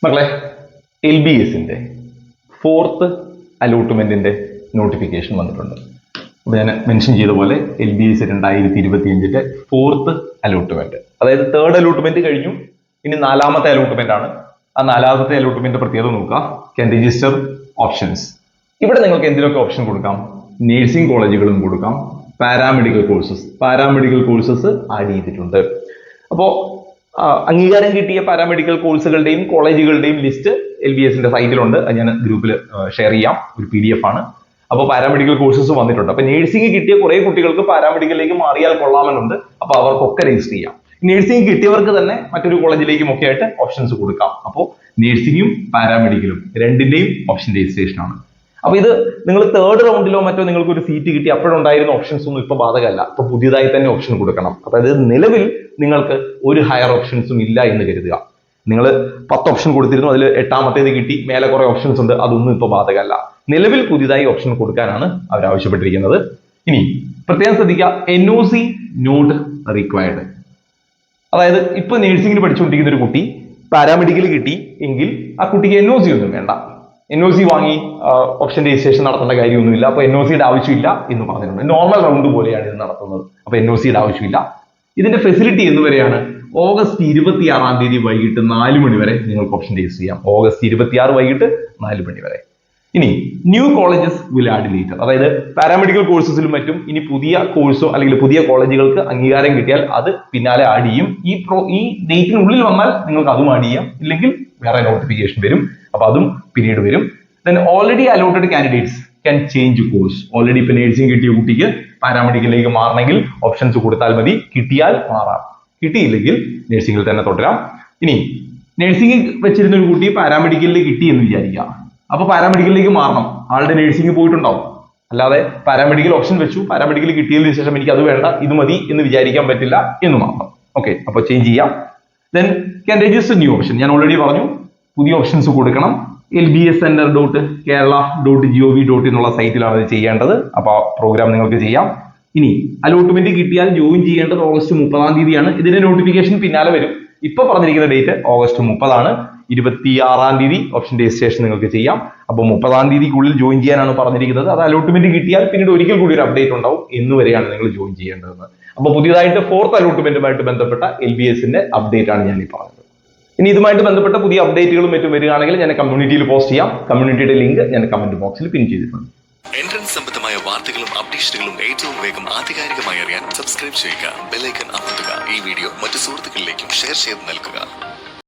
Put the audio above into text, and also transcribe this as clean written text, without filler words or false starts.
മക്കളെ, LBSന്റെ 4th അലോട്ട്മെന്റിന്റെ notification വന്നിട്ടുണ്ട്. അപ്പോൾ ഞാൻ മെൻഷൻ ചെയ്ത പോലെ LBS 2025 4th അലോട്ട്മെന്റ്, അതായത് 3rd അലോട്ട്മെന്റ് കഴിഞ്ഞു, ഇനി 4ാമത്തെ അലോട്ട്മെന്റ് ആണ്. ആ 4ാമത്തെ അലോട്ട്മെന്റ് പ്രത്യേകത നോക്കുക. Can register options. ഇവിടെ നിങ്ങൾക്ക് എന്തിനൊക്കെ ഓപ്ഷൻ കൊടുക്കാം? നേഴ്സിംഗ് കോളേജുകളും കൊടുക്കാം, പാരാമെഡിക്കൽ കോഴ്സസ് ആഡ് ചെയ്തിട്ടുണ്ട്. അപ്പോൾ അംഗീകാരം കിട്ടിയ പാരാമെഡിക്കൽ കോഴ്സുകളുടെയും കോളേജുകളുടെയും ലിസ്റ്റ് LBSന്റെ സൈറ്റിലുണ്ട്. അത് ഞാൻ ഗ്രൂപ്പിൽ ഷെയർ ചെയ്യാം. ഒരു PDF ആണ്. അപ്പോൾ പാരാമെഡിക്കൽ കോഴ്സസ് വന്നിട്ടുണ്ട്. അപ്പോൾ നേഴ്സിംഗ് കിട്ടിയ കുറെ കുട്ടികൾക്ക് പാരാമെഡിക്കലിലേക്ക് മാറിയാൽ കൊള്ളാമെന്നുണ്ട്. അപ്പോൾ അവർക്കൊക്കെ രജിസ്റ്റർ ചെയ്യാം. നേഴ്സിംഗ് കിട്ടിയവർക്ക് തന്നെ മറ്റൊരു കോളേജിലേക്കും ഒക്കെ ആയിട്ട് ഓപ്ഷൻസ് കൊടുക്കാം. അപ്പോൾ നേഴ്സിംഗും പാരാമെഡിക്കലും രണ്ടിന്റെയും ഓപ്ഷൻ രജിസ്ട്രേഷൻ ആണ്. അപ്പൊ ഇത് നിങ്ങൾ 3rd റൗണ്ടിലോ മറ്റോ നിങ്ങൾക്ക് ഒരു സീറ്റ് കിട്ടി അപ്പോഴുണ്ടായിരുന്ന ഓപ്ഷൻസ് ഒന്നും ഇപ്പൊ ബാധകമല്ല. ഇപ്പൊ പുതിയതായി തന്നെ ഓപ്ഷൻ കൊടുക്കണം. അതായത് നിലവിൽ നിങ്ങൾക്ക് ഒരു ഹയർ ഓപ്ഷൻസും ഇല്ല എന്ന് കരുതുക. നിങ്ങൾ 10 ഓപ്ഷൻ കൊടുത്തിരുന്നു, അതിൽ 8ാമത്തേത് കിട്ടി, മേലെ കുറെ ഓപ്ഷൻസ് ഉണ്ട്, അതൊന്നും ഇപ്പൊ ബാധകമല്ല. നിലവിൽ പുതിയതായി ഓപ്ഷൻ കൊടുക്കാനാണ് അവർ ആവശ്യപ്പെട്ടിരിക്കുന്നത്. ഇനി പ്രത്യേകം ശ്രദ്ധിക്കുക, NOC നോട്ട് റിക്വയർഡ്. അതായത് ഇപ്പൊ നേഴ്സിംഗിന് പഠിച്ചുകൊണ്ടിരിക്കുന്ന ഒരു കുട്ടി പാരാമെഡിക്കൽ കിട്ടി എങ്കിൽ ആ കുട്ടിക്ക് NOC ഒന്നും വേണ്ട. NOC വാങ്ങി ഓപ്ഷൻ രജിസ്ട്രേഷൻ നടത്തേണ്ട കാര്യമൊന്നുമില്ല. അപ്പൊ NOCയുടെ ആവശ്യമില്ല എന്ന് പറഞ്ഞിട്ടുണ്ട്. നോർമൽ റൗണ്ട് പോലെയാണ് ഇത് നടത്തുന്നത്. അപ്പൊ NOCയുടെ ആവശ്യമില്ല. ഇതിന്റെ ഫെസിലിറ്റി എന്നുവരെയാണ് ഓഗസ്റ്റ് 26-ാം തീയതി വൈകിട്ട് 4 മണി വരെ നിങ്ങൾക്ക് ഓപ്ഷൻ രജിസ്റ്റർ ചെയ്യാം. ഓഗസ്റ്റ് 26 വൈകിട്ട് 4 മണി വരെ. ഇനി new colleges will add later. അതായത് പാരാമെഡിക്കൽ കോഴ്സസിലും മറ്റും ഇനി പുതിയ കോഴ്സോ അല്ലെങ്കിൽ പുതിയ കോളേജുകൾക്ക് അംഗീകാരം കിട്ടിയാൽ അത് പിന്നാലെ ആഡ് ചെയ്യും. ഈ ഡേറ്റിനുള്ളിൽ വന്നാൽ നിങ്ങൾക്ക് അതും ആഡ് ചെയ്യാം, ഇല്ലെങ്കിൽ വേറെ നോട്ടിഫിക്കേഷൻ വരും. അപ്പൊ അതും പിന്നീട് വരും. Then already allotted candidates can change course. Already ഇപ്പൊ നേഴ്സിംഗ് കിട്ടിയ കുട്ടിക്ക് പാരാമെഡിക്കലിലേക്ക് മാറണമെങ്കിൽ ഓപ്ഷൻസ് കൊടുത്താൽ മതി. കിട്ടിയാൽ മാറാം, കിട്ടിയില്ലെങ്കിൽ നേഴ്സിംഗിൽ തന്നെ തുടരാം. ഇനി നേഴ്സിംഗ് വെച്ചിരുന്ന ഒരു കുട്ടി പാരാമെഡിക്കലിൽ കിട്ടി എന്ന് വിചാരിക്കാം. അപ്പൊ പാരാമെഡിക്കലിലേക്ക് മാറണം. ആളുടെ നേഴ്സിംഗ് പോയിട്ടുണ്ടാവും. അല്ലാതെ പാരാമെഡിക്കൽ ഓപ്ഷൻ വെച്ചു, പാരാമെഡിക്കൽ കിട്ടിയതിനു ശേഷം എനിക്ക് അത് വേണ്ട ഇത് മതി എന്ന് വിചാരിക്കാൻ പറ്റില്ല എന്ന് മാത്രം. ഓക്കെ, അപ്പൊ ചേഞ്ച് ചെയ്യാം. Then can register new option. ഞാൻ ഓൾറെഡി പറഞ്ഞു, പുതിയ ഓപ്ഷൻസ് കൊടുക്കണം. lbscenter.kerala.gov.in എന്നുള്ള സൈറ്റിലാണ് അത് ചെയ്യേണ്ടത്. അപ്പൊ പ്രോഗ്രാം നിങ്ങൾക്ക് ചെയ്യാം. ഇനി അലോട്ട്മെന്റ് കിട്ടിയാൽ ജോയിൻ ചെയ്യേണ്ടത് ഓഗസ്റ്റ് 30-ാം തീയതിയാണ്. ഇതിന്റെ നോട്ടിഫിക്കേഷൻ പിന്നാലെ വരും. ഇപ്പൊ പറഞ്ഞിരിക്കുന്ന ഡേറ്റ് ഓഗസ്റ്റ് 30 26-ാം തീയതി ഓപ്ഷൻ രജിസ്ട്രേഷൻ നിങ്ങൾക്ക് ചെയ്യാം. അപ്പൊ 30-ാം തീയതിക്കുള്ളിൽ ജോയിൻ ചെയ്യാനാണ് പറഞ്ഞിരിക്കുന്നത്. അത് അലോട്ട്മെന്റ് കിട്ടിയാൽ പിന്നീട് ഒരിക്കൽ കൂടി ഒരു അപ്ഡേറ്റ് ഉണ്ടാവും എന്നുവരെയാണ് നിങ്ങൾ ജോയിൻ ചെയ്യേണ്ടതെന്ന്. അപ്പൊ പുതിയതായിട്ട് 4th അലോട്ട്മെന്റുമായിട്ട് ബന്ധപ്പെട്ട LBSന്റെ അപ്ഡേറ്റ് ആണ് ഞാൻ ഈ പറഞ്ഞത്. ഇനി ഇതുമായിട്ട് ബന്ധപ്പെട്ട പുതിയ അപ്ഡേറ്റുകളും മറ്റും വരികയാണെങ്കിൽ ഞാൻ കമ്മ്യൂണിറ്റിയിൽ പോസ്റ്റ് ചെയ്യാം. കമ്മ്യൂണിറ്റിയുടെ ലിങ്ക് ഞാൻ കമന്റ് ബോക്സിൽ പിൻ ചെയ്തിട്ടുണ്ട്. എൻട്രൻസ് സംബന്ധമായ വാർത്തകളും അപ്ഡേഷനുകളും ഏറ്റവും വേഗം ആധികാരികമായി അറിയാൻ സബ്സ്ക്രൈബ് ചെയ്യുക, ബെൽ ഐക്കൺ അമർത്തുക. ഈ വീഡിയോ മറ്റു സുഹൃത്തുക്കളിലേക്കും ഷെയർ ചെയ്ത് നൽകുക.